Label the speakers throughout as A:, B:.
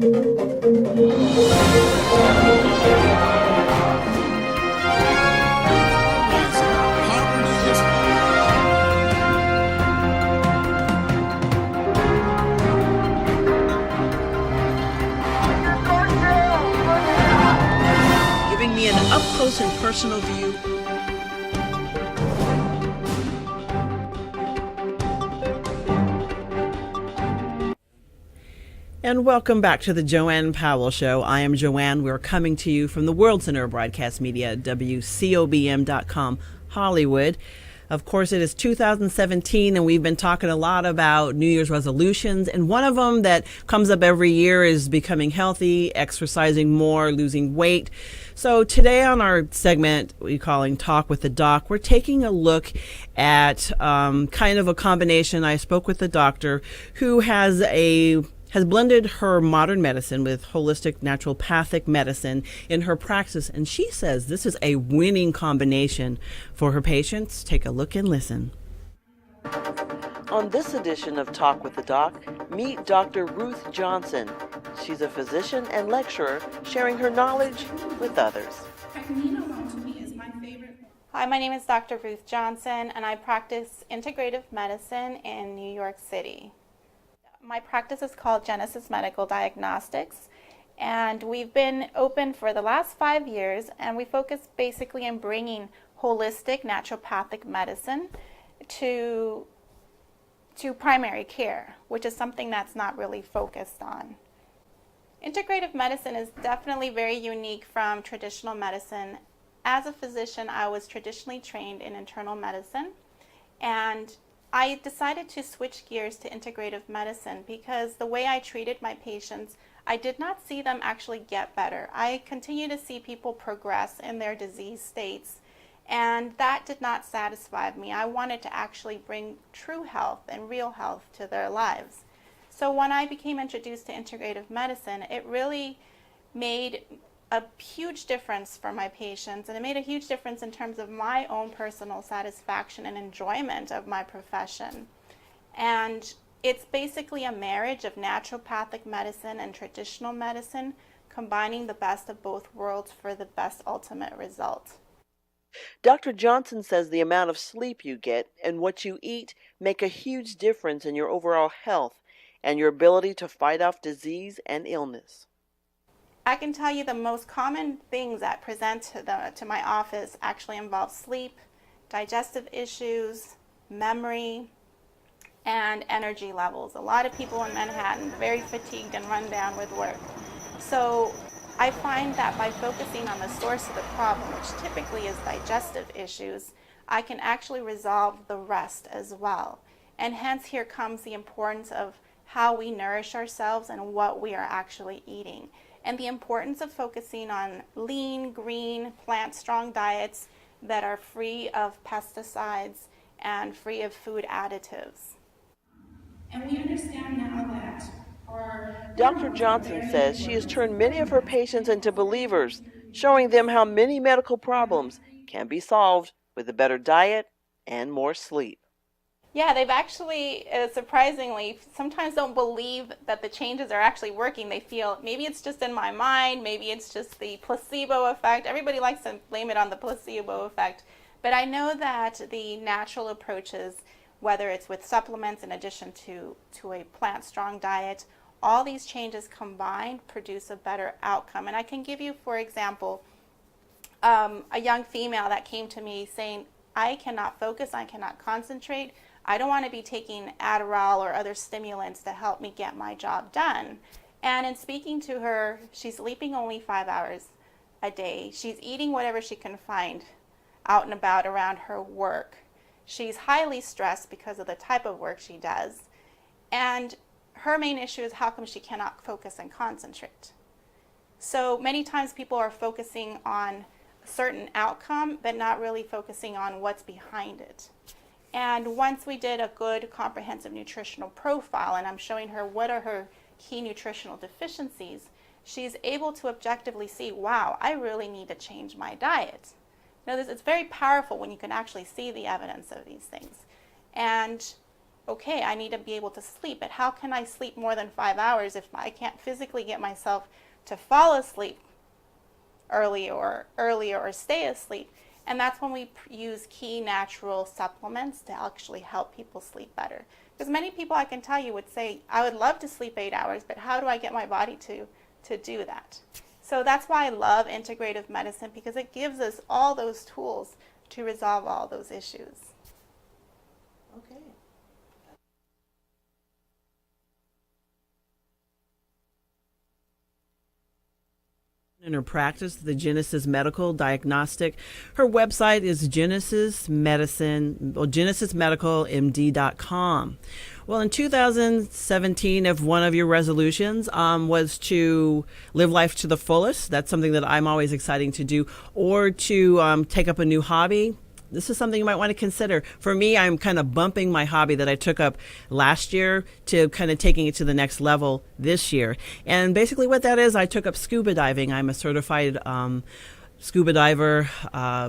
A: Giving me an up-close and personal view. And welcome back to the JoAnne Powell Show. I am JoAnne. We're coming to you from the World Center of Broadcast Media, WCOBM.com, Hollywood. Of course, it is 2017, and we've been talking a lot about New Year's resolutions. And one of them that comes up every year is becoming healthy, exercising more, losing weight. So today on our segment we're calling Talk with the Doc, we're taking a look at kind of a combination. I spoke with a doctor who has blended her modern medicine with holistic naturopathic medicine in her practice, and she says this is a winning combination for her patients. Take a look and listen. On this edition of Talk with the Doc, meet Dr. Ruth Johnson. She's a physician and lecturer sharing her knowledge with others.
B: Hi, my name is Dr. Ruth Johnson, and I practice integrative medicine in New York City. My practice is called Genesis Medical Diagnostics, and we've been open for the last 5 years, and we focus basically on bringing holistic naturopathic medicine to primary care, which is something that's not really focused on. Integrative medicine is definitely very unique from traditional medicine. As a physician, I was traditionally trained in internal medicine, and I decided to switch gears to integrative medicine because the way I treated my patients, I did not see them actually get better. I continue to see people progress in their disease states, and that did not satisfy me. I wanted to actually bring true health and real health to their lives. So when I became introduced to integrative medicine, it really made a huge difference for my patients, and it made a huge difference in terms of my own personal satisfaction and enjoyment of my profession. And it's basically a marriage of naturopathic medicine and traditional medicine, combining the best of both worlds for the best ultimate result.
A: Dr. Johnson says the amount of sleep you get and what you eat make a huge difference in your overall health and your ability to fight off disease and illness.
B: I can tell you the most common things that present to my office actually involve sleep, digestive issues, memory, and energy levels. A lot of people in Manhattan very fatigued and run down with work. So I find that by focusing on the source of the problem, which typically is digestive issues, I can actually resolve the rest as well. And hence here comes the importance of how we nourish ourselves and what we are actually eating, and the importance of focusing on lean, green, plant-strong diets that are free of pesticides and free of food additives.
C: And we understand now that
A: Dr. Johnson says she has turned many of her patients into believers, showing them how many medical problems can be solved with a better diet and more sleep.
B: Yeah, they've actually, surprisingly, sometimes don't believe that the changes are actually working. They feel maybe it's just in my mind, maybe it's just the placebo effect. Everybody likes to blame it on the placebo effect. But I know that the natural approaches, whether it's with supplements in addition to a plant-strong diet, all these changes combined produce a better outcome. And I can give you, for example, a young female that came to me saying, I cannot focus, I cannot concentrate. I don't want to be taking Adderall or other stimulants to help me get my job done. And in speaking to her, she's sleeping only 5 hours a day. She's eating whatever she can find out and about around her work. She's highly stressed because of the type of work she does. And her main issue is how come she cannot focus and concentrate. So many times people are focusing on a certain outcome, but not really focusing on what's behind it. And once we did a good comprehensive nutritional profile, and I'm showing her what are her key nutritional deficiencies, she's able to objectively see, wow, I really need to change my diet. Now, it's very powerful when you can actually see the evidence of these things. And okay, I need to be able to sleep, but how can I sleep more than 5 hours if I can't physically get myself to fall asleep earlier or stay asleep? And that's when we use key natural supplements to actually help people sleep better. Because many people, I can tell you, would say, I would love to sleep 8 hours, but how do I get my body to do that? So that's why I love integrative medicine, because it gives us all those tools to resolve all those issues.
A: Okay. In her practice, the Genesis Medical Diagnostic. Her website is genesismedicalmd.com. Well, in 2017, if one of your resolutions was to live life to the fullest, that's something that I'm always excited to do, or to take up a new hobby, this is something you might want to consider. For me, I'm kind of bumping my hobby that I took up last year to kind of taking it to the next level this year. And basically what that is, I took up scuba diving. I'm a certified scuba diver.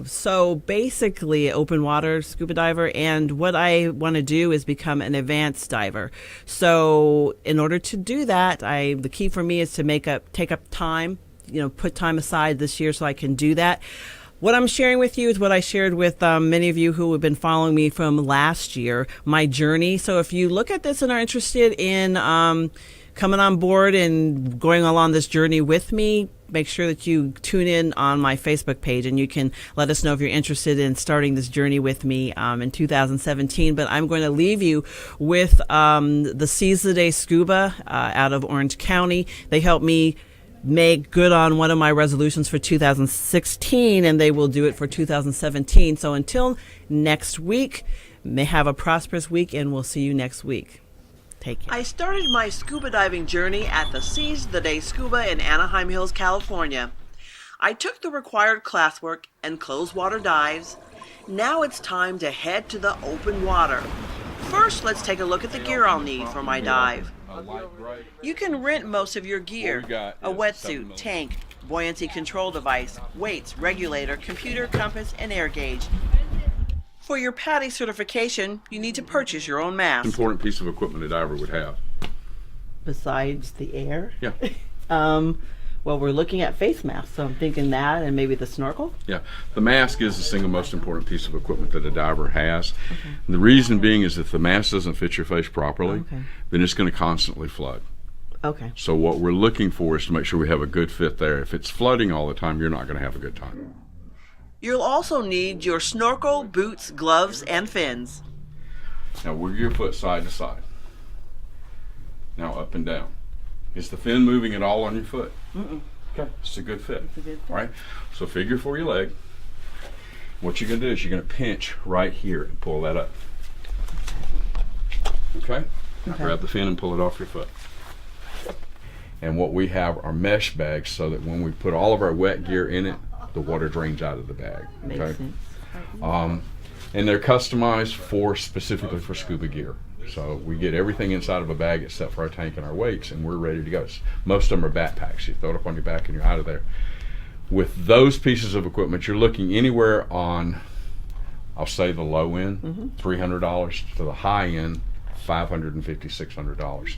A: So basically open water scuba diver. And what I want to do is become an advanced diver. So in order to do that, the key for me is to take up time, put time aside this year so I can do that. What I'm sharing with you is what I shared with many of you who have been following me from last year, my journey. So if you look at this and are interested in coming on board and going along this journey with me, make sure that you tune in on my Facebook page, and you can let us know if you're interested in starting this journey with me in 2017. But I'm going to leave you with the Seize the Day Scuba out of Orange County. They helped me make good on one of my resolutions for 2016, and they will do it for 2017. So until next week, may have a prosperous week, and we'll see you next week. Take care. I started my scuba diving journey at the Seize the Day Scuba in Anaheim Hills, California. I took the required classwork and closed water dives. Now it's time to head to the open water. First, let's take a look at the gear I'll need for my dive. You can rent most of your gear: a wetsuit, tank, buoyancy control device, weights, regulator, computer, compass, and air gauge. For your PADI certification, you need to purchase your own mask.
D: Important piece of equipment a diver would have.
A: Besides the air?
D: Yeah.
A: Well, we're looking at face masks, so I'm thinking that, and maybe the snorkel?
D: Yeah. The mask is the single most important piece of equipment that a diver has. Okay. And the reason being is if the mask doesn't fit your face properly, then it's going to constantly flood.
A: Okay.
D: So what we're looking for is to make sure we have a good fit there. If it's flooding all the time, you're not going to have a good time.
A: You'll also need your snorkel, boots, gloves, and fins.
D: Now wiggle your foot side to side. Now up and down. Is the fin moving at all on your foot? Mm-mm. Okay, it's a good fit.
A: It's a good fit.
D: All right, so figure for your leg. What you're going to do is you're going to pinch right here and pull that up. Okay? Now grab the fin and pull it off your foot. And what we have are mesh bags so that when we put all of our wet gear in it, the water drains out of the bag. Okay?
A: Makes sense.
D: And they're customized specifically for scuba gear. So we get everything inside of a bag except for our tank and our weights, and we're ready to go. Most of them are backpacks. You throw it up on your back and you're out of there. With those pieces of equipment, you're looking anywhere on, I'll say the low end, $300, to the high end, $550, $600.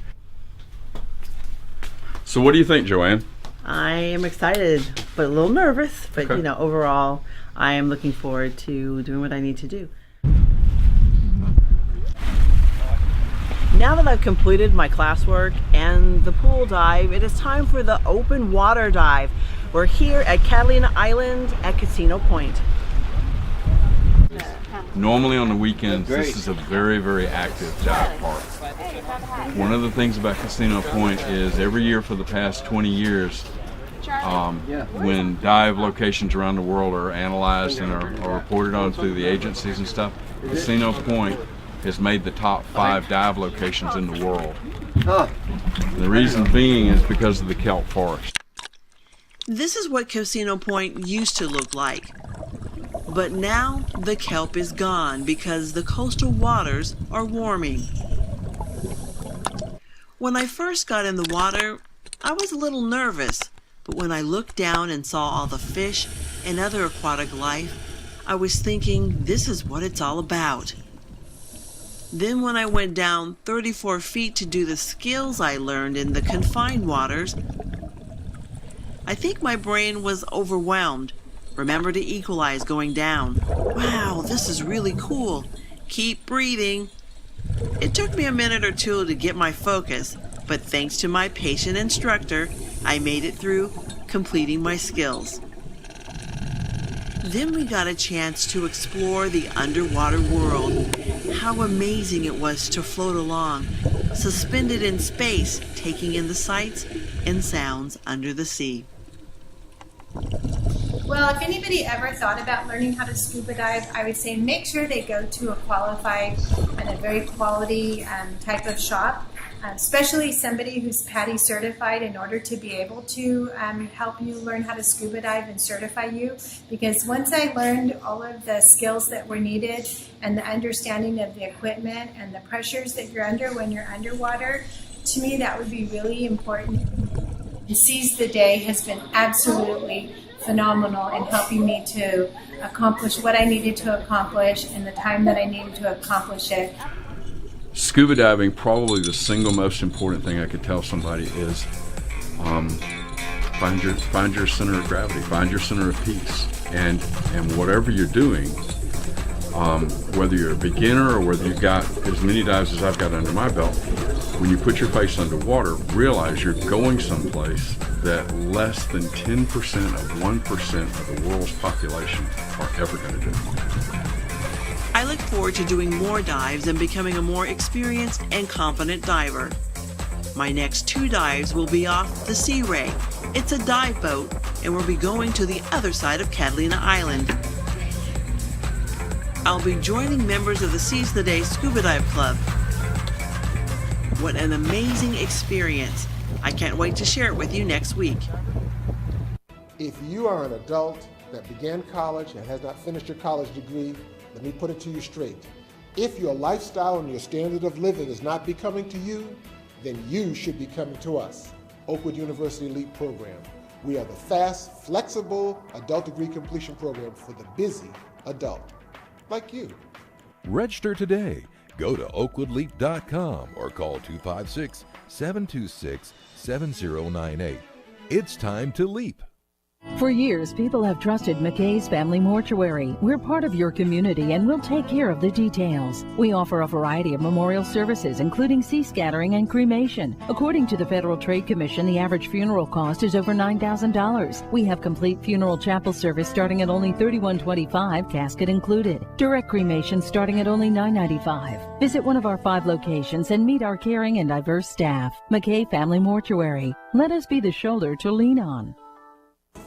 D: So what do you think, JoAnne?
A: I am excited, but a little nervous. But
D: Okay.
A: Overall, I am looking forward to doing what I need to do. Now that I've completed my classwork and the pool dive, it is time for the open water dive. We're here at Catalina Island at Casino Point.
D: Normally on the weekends, this is a very, very active dive park. One of the things about Casino Point is every year for the past 20 years, when dive locations around the world are analyzed and are reported on through the agencies and stuff, Casino Point has made the top 5 dive locations in the world. The reason being is because of the kelp forest.
A: This is what Casino Point used to look like. But now the kelp is gone because the coastal waters are warming. When I first got in the water, I was a little nervous, but when I looked down and saw all the fish and other aquatic life, I was thinking this is what it's all about. Then when I went down 34 feet to do the skills I learned in the confined waters, I think my brain was overwhelmed. Remember to equalize going down. Wow, this is really cool. Keep breathing. It took me a minute or two to get my focus, but thanks to my patient instructor, I made it through, completing my skills. Then we got a chance to explore the underwater world. How amazing it was to float along, suspended in space, taking in the sights and sounds under the sea.
E: Well, if anybody ever thought about learning how to scuba dive, I would say make sure they go to a qualified and a very quality type of shop, especially somebody who's PADI certified in order to be able to help you learn how to scuba dive and certify you. Because once I learned all of the skills that were needed and the understanding of the equipment and the pressures that you're under when you're underwater, to me that would be really important. Seize the Day has been absolutely phenomenal in helping me to accomplish what I needed to accomplish in the time that I needed to accomplish it.
D: Scuba diving, probably the single most important thing I could tell somebody is find your center of gravity, find your center of peace, and whatever you're doing, whether you're a beginner or whether you've got as many dives as I've got under my belt, when you put your face underwater, realize you're going someplace that less than 10% of 1% of the world's population are ever going to do.
A: I look forward to doing more dives and becoming a more experienced and confident diver. My next 2 dives will be off the Sea Ray. It's a dive boat, and we'll be going to the other side of Catalina Island. I'll be joining members of the Seize the Day Scuba Dive Club. What an amazing experience. I can't wait to share it with you next week.
F: If you are an adult that began college and has not finished your college degree, let me put it to you straight. If your lifestyle and your standard of living is not becoming to you, then you should be coming to us, Oakwood University Elite Program. We are the fast, flexible adult degree completion program for the busy adult, like you.
G: Register today. Go to oakwoodleap.com or call 256-726-7098. It's time to leap.
H: For years, people have trusted McKay's Family Mortuary. We're part of your community and we'll take care of the details. We offer a variety of memorial services, including sea scattering and cremation. According to the Federal Trade Commission, the average funeral cost is over $9,000. We have complete funeral chapel service starting at only $31.25, casket included. Direct cremation starting at only $9.95. Visit one of our 5 locations and meet our caring and diverse staff. McKay Family Mortuary. Let us be the shoulder to lean on.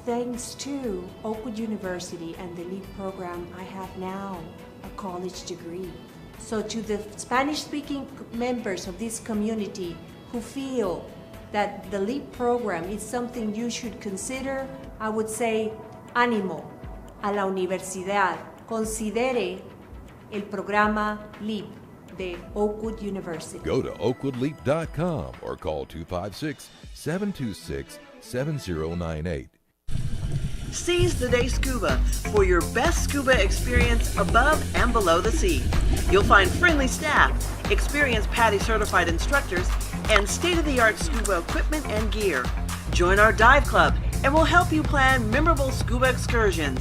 I: Thanks to Oakwood University and the LEAP program, I have now a college degree. So to the Spanish-speaking members of this community who feel that the LEAP program is something you should consider, I would say, ánimo a la universidad. Considere el programa LEAP de Oakwood University.
G: Go to oakwoodleap.com or call 256-726-7098.
A: Seize the Day Scuba for your best scuba experience above and below the sea. You'll find friendly staff, experienced PADI certified instructors, and state-of-the-art scuba equipment and gear. Join our dive club and we'll help you plan memorable scuba excursions.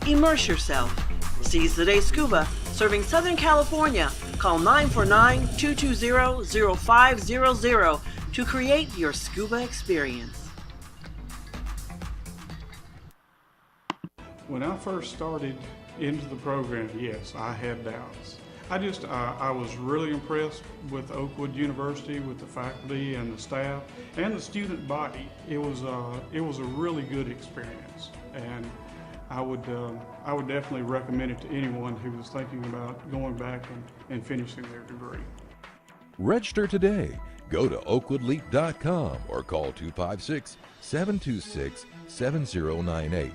A: Immerse yourself. Seize the Day Scuba, serving Southern California. Call 949-220-0500 to create your scuba experience.
J: When I first started into the program, yes, I had doubts. I was really impressed with Oakwood University, with the faculty and the staff and the student body. It was a really good experience, and I would definitely recommend it to anyone who was thinking about going back and finishing their degree.
G: Register today. Go to oakwoodleap.com or call 256-726-7098.